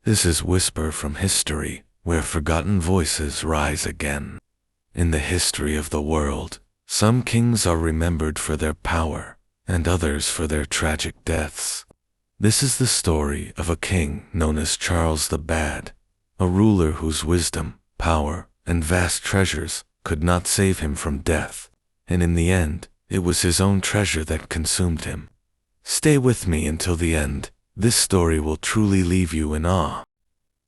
This is Whisper from History, where forgotten voices rise again. In the history of the world, some kings are remembered for their power, and others for their tragic deaths. This is the story of a king known as Charles the Bad, a ruler whose wisdom, power, and vast treasures could not save him from death, and in the end, it was his own treasure that consumed him. Stay with me until the end. This story will truly leave you in awe.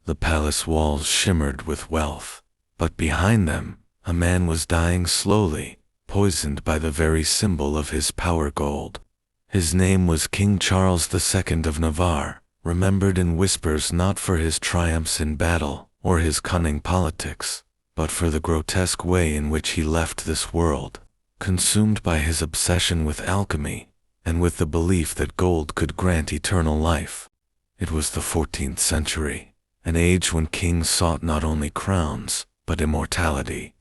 The palace walls shimmered with wealth, but behind them, a man was dying slowly, poisoned by the very symbol of his power, gold. His name was King Charles II of Navarre, remembered in whispers not for his triumphs in battle or his cunning politics, but for the grotesque way in which he left this world, consumed by his obsession with alchemy and with the belief that gold could grant eternal life. It was the 14th century, an age when kings sought not only crowns, but immortality.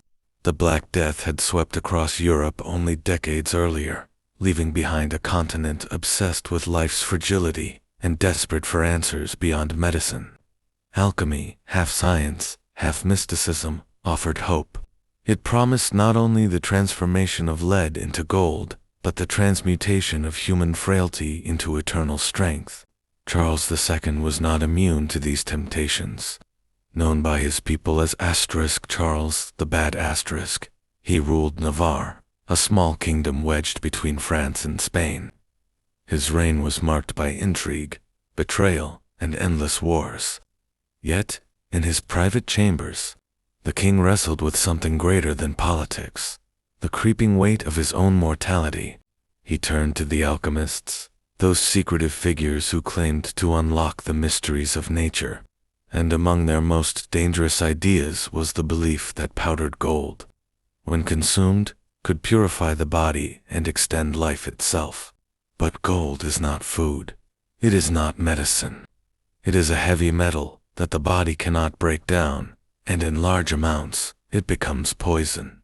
The Black Death had swept across Europe only decades earlier, leaving behind a continent obsessed with life's fragility and desperate for answers beyond medicine. Alchemy, half science, half mysticism, offered hope. It promised not only the transformation of lead into gold, but the transmutation of human frailty into eternal strength. Charles II was not immune to these temptations. Known by his people as Charles the Bad *, he ruled Navarre, a small kingdom wedged between France and Spain. His reign was marked by intrigue, betrayal, and endless wars. Yet, in his private chambers, the king wrestled with something greater than politics, the creeping weight of his own mortality. He turned to the alchemists, those secretive figures who claimed to unlock the mysteries of nature, and among their most dangerous ideas was the belief that powdered gold, when consumed, could purify the body and extend life itself. But gold is not food. It is not medicine. It is a heavy metal that the body cannot break down, and in large amounts, it becomes poison.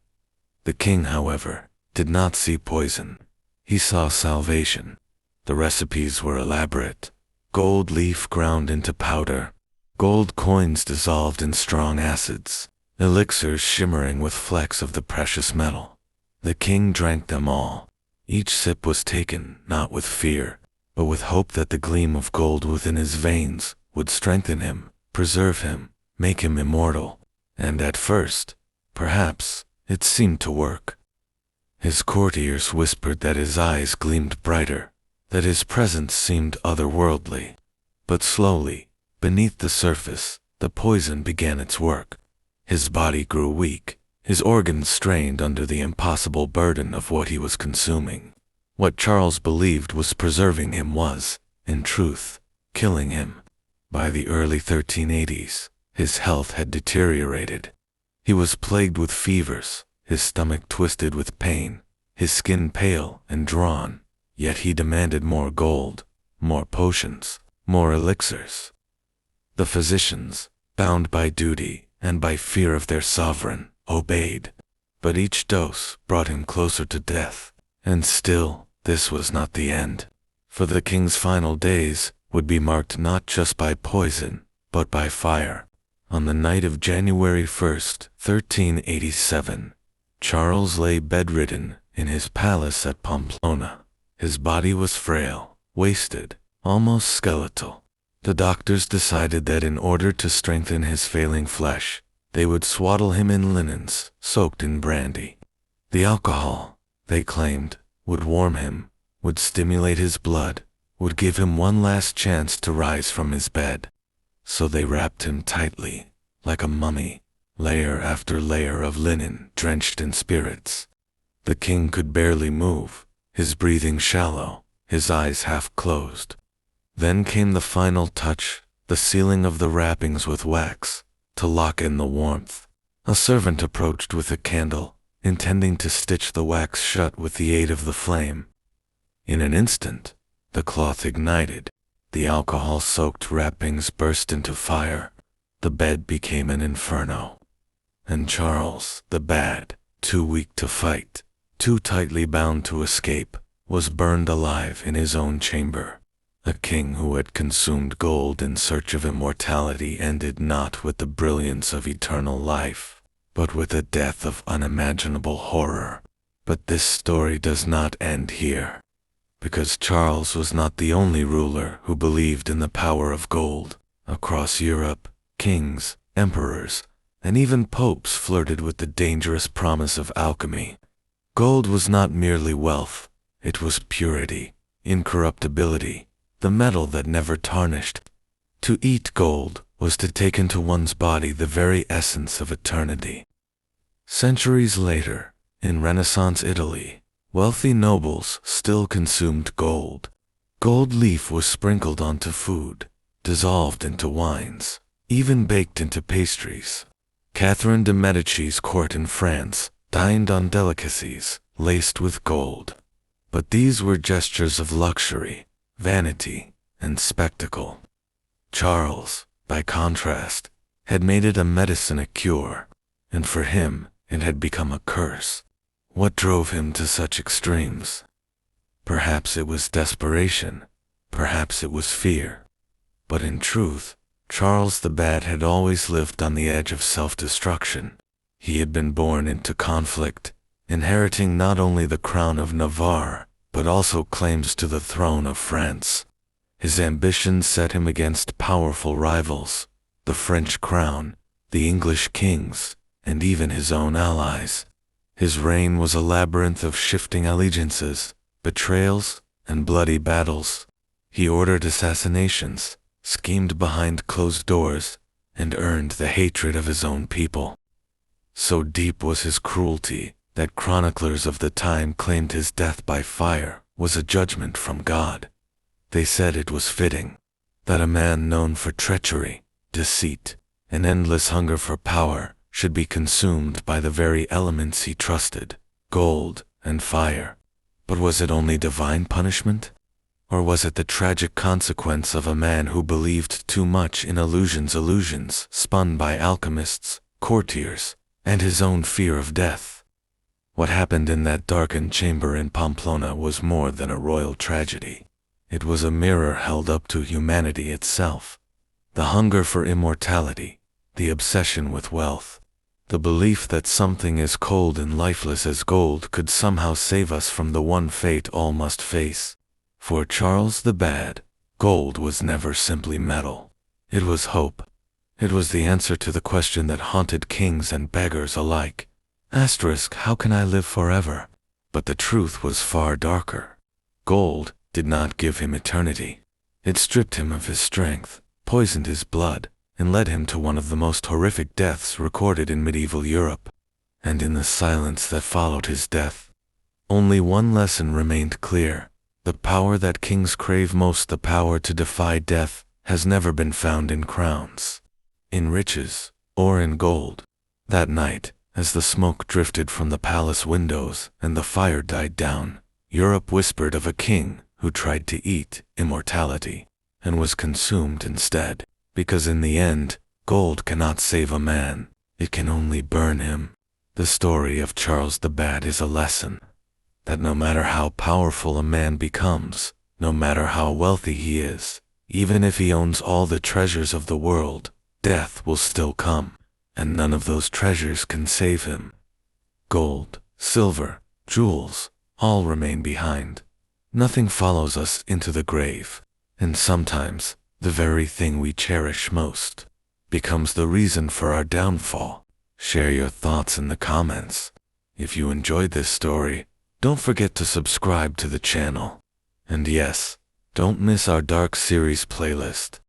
The king, however, did not see poison. He saw salvation. The recipes were elaborate: gold leaf ground into powder, gold coins dissolved in strong acids, elixirs shimmering with flecks of the precious metal. The king drank them all. Each sip was taken not with fear, but with hope that the gleam of gold within his veins would strengthen him, preserve him, make him immortal. And at first, perhaps, it seemed to work. His courtiers whispered that his eyes gleamed brighter, that his presence seemed otherworldly. But slowly, beneath the surface, the poison began its work. His body grew weak, his organs strained under the impossible burden of what he was consuming. What Charles believed was preserving him was, in truth, killing him. By the early 1380s, his health had deteriorated. He was plagued with fevers, his stomach twisted with pain, his skin pale and drawn, yet he demanded more gold, more potions, more elixirs. The physicians, bound by duty and by fear of their sovereign, obeyed, but each dose brought him closer to death. And still, this was not the end, for the king's final days would be marked not just by poison, but by fire. On the night of January 1st, 1387, Charles lay bedridden in his palace at Pamplona. His body was frail, wasted, almost skeletal. The doctors decided that in order to strengthen his failing flesh, they would swaddle him in linens soaked in brandy. The alcohol, they claimed, would warm him, would stimulate his blood, would give him one last chance to rise from his bed. So they wrapped him tightly, like a mummy, layer after layer of linen drenched in spirits. The king could barely move, his breathing shallow, his eyes half closed. Then came the final touch, the sealing of the wrappings with wax, to lock in the warmth. A servant approached with a candle, intending to stitch the wax shut with the aid of the flame. In an instant, the cloth ignited. The alcohol-soaked wrappings burst into fire. The bed became an inferno. And Charles the Bad, too weak to fight, too tightly bound to escape, was burned alive in his own chamber. A king who had consumed gold in search of immortality ended not with the brilliance of eternal life, but with a death of unimaginable horror. But this story does not end here, because Charles was not the only ruler who believed in the power of gold. Across Europe, kings, emperors, and even popes flirted with the dangerous promise of alchemy. Gold was not merely wealth, it was purity, incorruptibility, the metal that never tarnished. To eat gold was to take into one's body the very essence of eternity. Centuries later, in Renaissance Italy, wealthy nobles still consumed gold. Gold leaf was sprinkled onto food, dissolved into wines, even baked into pastries. Catherine de' Medici's court in France dined on delicacies laced with gold. But these were gestures of luxury, vanity, and spectacle. Charles, by contrast, had made it a medicine, a cure, and for him it had become a curse. What drove him to such extremes? Perhaps it was desperation, perhaps it was fear. But in truth, Charles the Bad had always lived on the edge of self-destruction. He had been born into conflict, inheriting not only the crown of Navarre, but also claims to the throne of France. His ambitions set him against powerful rivals, the French crown, the English kings, and even his own allies. His reign was a labyrinth of shifting allegiances, betrayals, and bloody battles. He ordered assassinations, schemed behind closed doors, and earned the hatred of his own people. So deep was his cruelty that chroniclers of the time claimed his death by fire was a judgment from God. They said it was fitting that a man known for treachery, deceit, and endless hunger for power should be consumed by the very elements he trusted, gold and fire. But was it only divine punishment? Or was it the tragic consequence of a man who believed too much in illusions spun by alchemists, courtiers, and his own fear of death? What happened in that darkened chamber in Pamplona was more than a royal tragedy. It was a mirror held up to humanity itself. The hunger for immortality, the obsession with wealth, the belief that something as cold and lifeless as gold could somehow save us from the one fate all must face. For Charles the Bad, gold was never simply metal. It was hope. It was the answer to the question that haunted kings and beggars alike. How can I live forever? But the truth was far darker. Gold did not give him eternity. It stripped him of his strength, poisoned his blood, and led him to one of the most horrific deaths recorded in medieval Europe. And in the silence that followed his death, only one lesson remained clear. The power that kings crave most, the power to defy death, has never been found in crowns, in riches, or in gold. That night, as the smoke drifted from the palace windows and the fire died down, Europe whispered of a king who tried to eat immortality and was consumed instead, because in the end, gold cannot save a man, it can only burn him. The story of Charles the Bad is a lesson that no matter how powerful a man becomes, no matter how wealthy he is, even if he owns all the treasures of the world, death will still come, and none of those treasures can save him. Gold, silver, jewels, all remain behind. Nothing follows us into the grave, and sometimes the very thing we cherish most becomes the reason for our downfall. Share your thoughts in the comments. If you enjoyed this story, don't forget to subscribe to the channel. And yes, don't miss our Dark Series playlist.